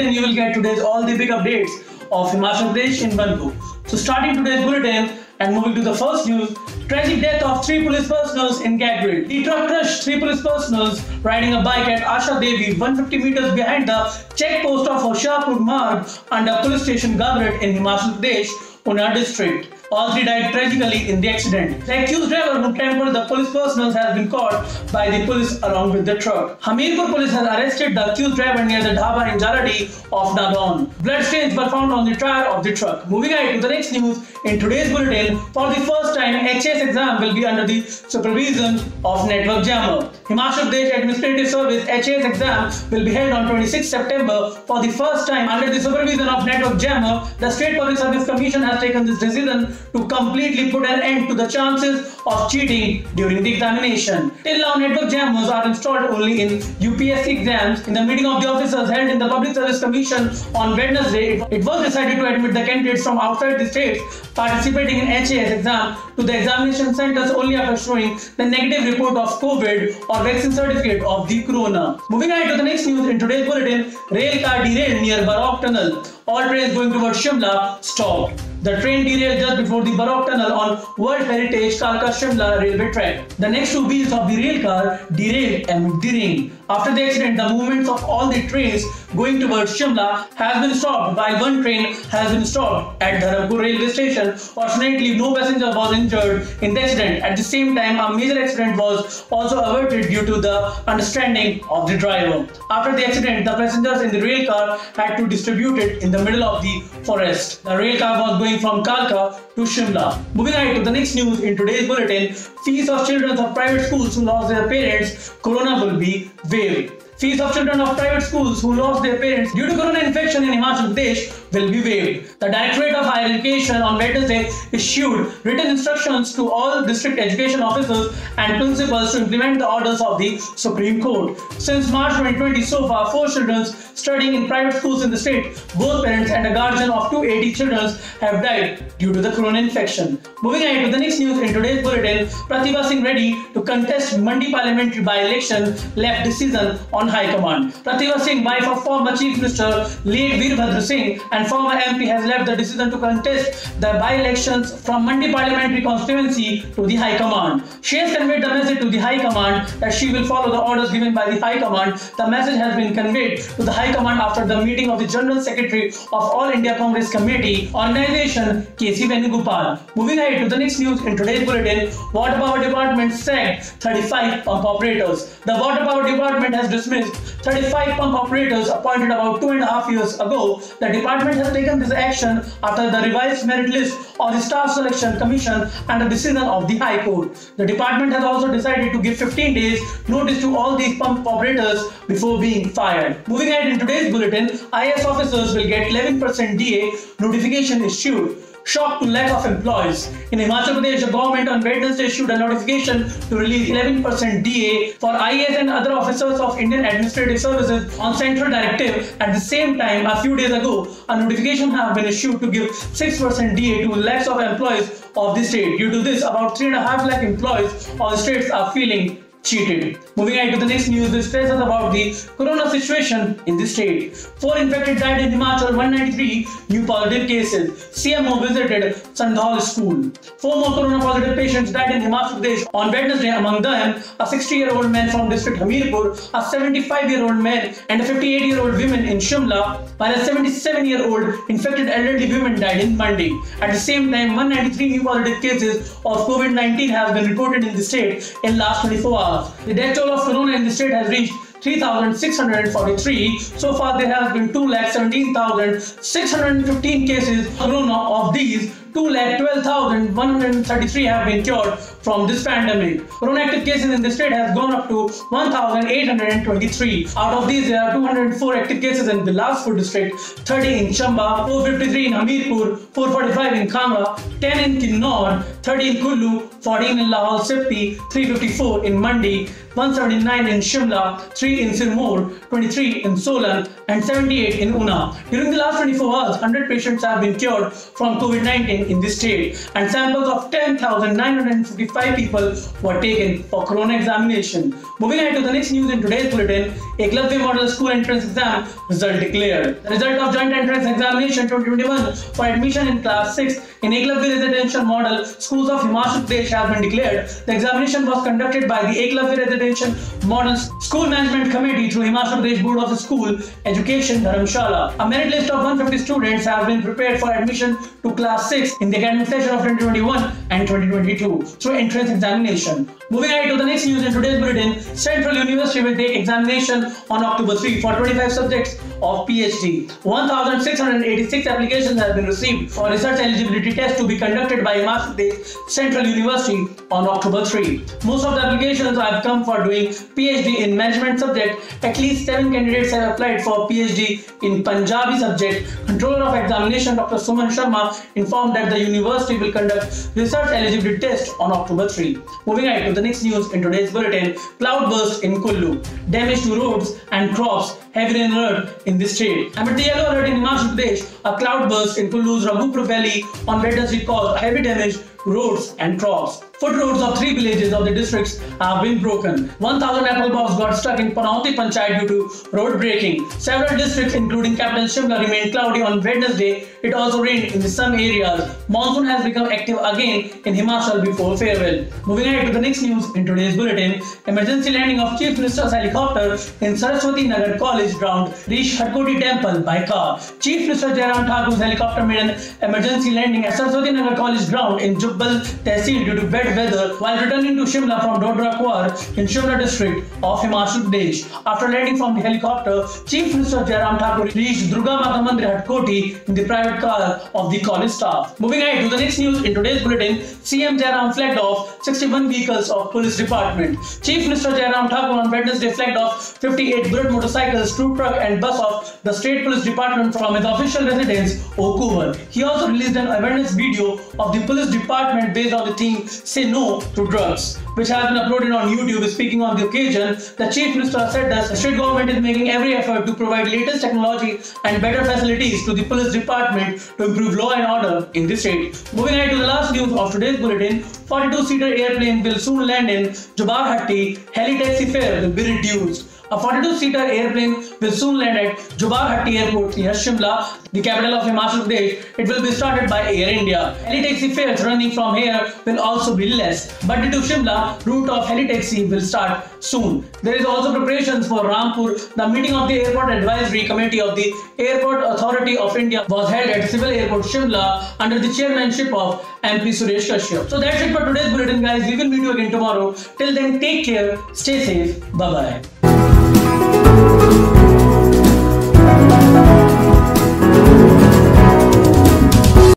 bulletin, you will get today's all the big updates of Himachal Pradesh in one go. So starting today's bulletin and moving to the first news, tragic death of 3 police personnel in Gadgil. The truck crushed 3 police personnel riding a bike at Asha Devi 150 meters behind the checkpost of Hoshiarpur Marg under police station Gabrat in Himachal Pradesh, Una district. All 3 died tragically in the accident. The accused driver who trampled the police personnel has been caught by the police along with the truck. Hamirpur police has arrested the accused driver near the dhaba in Jaladi of Nagon. Blood stains were found on the tire of the truck. Moving ahead to the next news, in today's bulletin, for the first time, HAS exam will be under the supervision of Network Jammer. Himachal Pradesh Administrative Service HAS exam will be held on 26 September for the first time under the supervision of Network Jammer. The State Public Service Commission has taken this decision to completely put an end to the chances of cheating during the examination. Till now, Network Jammers are installed only in UPSC exams. In the meeting of the officers held in the Public Service Commission on Wednesday, it was decided to admit the candidates from outside the states participating in HAS exam to the examination centers only after showing the negative report of COVID or vaccine certificate of the corona. Moving ahead to the next news, in today's bulletin, rail car derailed near Barok Tunnel. All trains going towards Shimla stopped. The train derailed just before the Barok Tunnel on World Heritage Kalka-Shimla railway track. The next 2 wheels of the rail car derailed amid the rain. After the accident, the movements of all the trains going towards Shimla has been stopped, while one train has been stopped at Dharampur railway station. Fortunately, no passenger was injured in the accident. At the same time, a major accident was also averted due to the understanding of the driver. After the accident, the passengers in the rail car had to distribute it in the middle of the forest. The rail car was going from Kalka to Shimla. Moving ahead to the next news, in today's bulletin, fees of children of private schools who lost their parents corona will be waived. Fees of children of private schools who lost their parents due to corona infection in Himachal Pradesh will be waived. The Directorate of Higher Education on Wednesday issued written instructions to all district education officers and principals to implement the orders of the Supreme Court. Since March 2020, so far, 4 children studying in private schools in the state, both parents and a guardian of 280 children have died due to the corona infection. Moving ahead to the next news, in today's bulletin, Pratibha Singh ready to contest Mandi parliamentary by-election, left decision on High Command. Pratibha Singh, wife of former Chief Minister late Veerbhadra Singh and former MP, has left the decision to contest the by-elections from Mandi parliamentary constituency to the High Command. She has conveyed the message to the High Command that she will follow the orders given by the High Command. The message has been conveyed to the High Command after the meeting of the General Secretary of All India Congress Committee Organization, K.C. Venugopal. Moving ahead to the next news, in today's bulletin, Water Power Department sacked 35 pump operators. The Water Power Department has dismissed 35 pump operators appointed about 2.5 years ago. The department has taken this action after the revised merit list of the Staff Selection Commission and a decision of the High Court. The department has also decided to give 15 days notice to all these pump operators before being fired. Moving ahead in today's bulletin, IAS officers will get 11% DA notification issued. Shock to lack of employees. In Himachal Pradesh, the government on Wednesday issued a notification to release 11% DA for IAS and other officers of Indian Administrative Services on central directive. At the same time, a few days ago, a notification has been issued to give 6% DA to lakhs of employees of the state. Due to this, about 3.5 lakh employees of the states are feeling cheated. Moving on to the next news, this tells us about the corona situation in the state. 4 infected died in Himachal, 193 new positive cases. CMO visited Sandhal school. 4 more corona positive patients died in Himachal Pradesh on Wednesday, among them a 60-year-old man from district Hamirpur, a 75-year-old man and a 58-year-old woman in Shimla, while a 77-year-old infected elderly woman died in Mandi. At the same time, 193 new positive cases of COVID-19 have been reported in the state in last 24 hours. The death toll of corona in the state has reached 3,643. So far, there have been 2,17,615 cases of corona. Of these, 2,12,133 have been cured from this pandemic. Corona active cases in the state has gone up to 1,823. Out of these, there are 204 active cases in Bilaspur district, 30 in Chamba, 453 in Hamirpur, 445 in Kanga, 10 in Kinnaur, 30 in Kullu, 14 in Lahore Spiti, 354 in Mandi, 179 in Shimla, 3 23 in Sirmoor, 23 in Solan, and 78 in Una. During the last 24 hours, 100 patients have been cured from COVID-19 in this state, and samples of 10,955 people were taken for corona examination. Moving ahead to the next news in today's bulletin, Eklavya Model School entrance exam result declared. The result of joint entrance examination 2021 for admission in class 6 in Eklavya Residential Model Schools of Himachal Pradesh has been declared. The examination was conducted by the Eklavya Residential Model School Management Committee through Himachal Pradesh Board of School Education Dharamshala. A merit list of 150 students have been prepared for admission to class 6 in the academic session of 2021 and 2022 through entrance examination. Moving ahead to the next news in today's bulletin, Central University will take examination on October 3 for 25 subjects of PhD. 1,686 applications have been received for research eligibility test to be conducted by Himachal Pradesh Central University on October 3. Most of the applications have come for doing PhD in management subject. At least 7 candidates have applied for PhD in Punjabi subject. Controller of examination Dr. Suman Sharma informed that the university will conduct research eligibility test on October 3. Moving ahead to the next news in today's bulletin, cloud burst in Kullu. Damage to roads and crops, heavy rain alert in this state. Amid the yellow alert in Himachal Pradesh, a cloud burst in Kullu's Raghupur Valley on Wednesday caused heavy damage to roads and crops. Foot roads of 3 villages of the districts have been broken. 1,000 apple boughs got stuck in Panauti Panchayat due to road breaking. Several districts including capital Shimla remained cloudy on Wednesday. It also rained in some areas. Monsoon has become active again in Himachal before farewell. Moving ahead to the next news in today's bulletin, emergency landing of Chief Minister's helicopter in Saraswati Nagar College ground reached Hatkoti Temple by car. Chief Minister Jairam Thakur's helicopter made an emergency landing at Saraswati Nagar College ground in Jubbal Tehsil due to bad weather while returning to Shimla from Dodra Kuar in Shimla district of Himachal Pradesh. After landing from the helicopter, Chief Minister Jairam Thakur reached Durga Mata Mandir Hatkoti in the private car of the college staff. Moving ahead to the next news in today's bulletin, CM Jairam flagged off 61 vehicles of police department. Chief Minister Jairam Thakur on Wednesday flagged off 58 bullet motorcycles, 2 truck and bus of the state police department from his official residence, Okuvar. He also released an awareness video of the police department based on the theme Say No to Drugs, which has been uploaded on YouTube. Speaking on the occasion, the Chief Minister said that the state government is making every effort to provide latest technology and better facilities to the police department to improve law and order in the state. Moving ahead to the last news of today's bulletin, 42-seater airplane will soon land in Jubarhatti. Heli taxi fare will be reduced. A 42-seater airplane will soon land at Jubarhatti Airport near Shimla, the capital of Himachal Pradesh. It will be started by Air India. Heli taxi fares running from here will also be less, but due to Shimla, route of heli taxi will start soon. There is also preparations for Rampur. The meeting of the Airport Advisory Committee of the Airport Authority of India was held at Civil Airport Shimla under the chairmanship of MP Suresh Kashyap. So that's it for today's bulletin, guys. We will meet you again tomorrow. Till then, take care, stay safe, bye bye.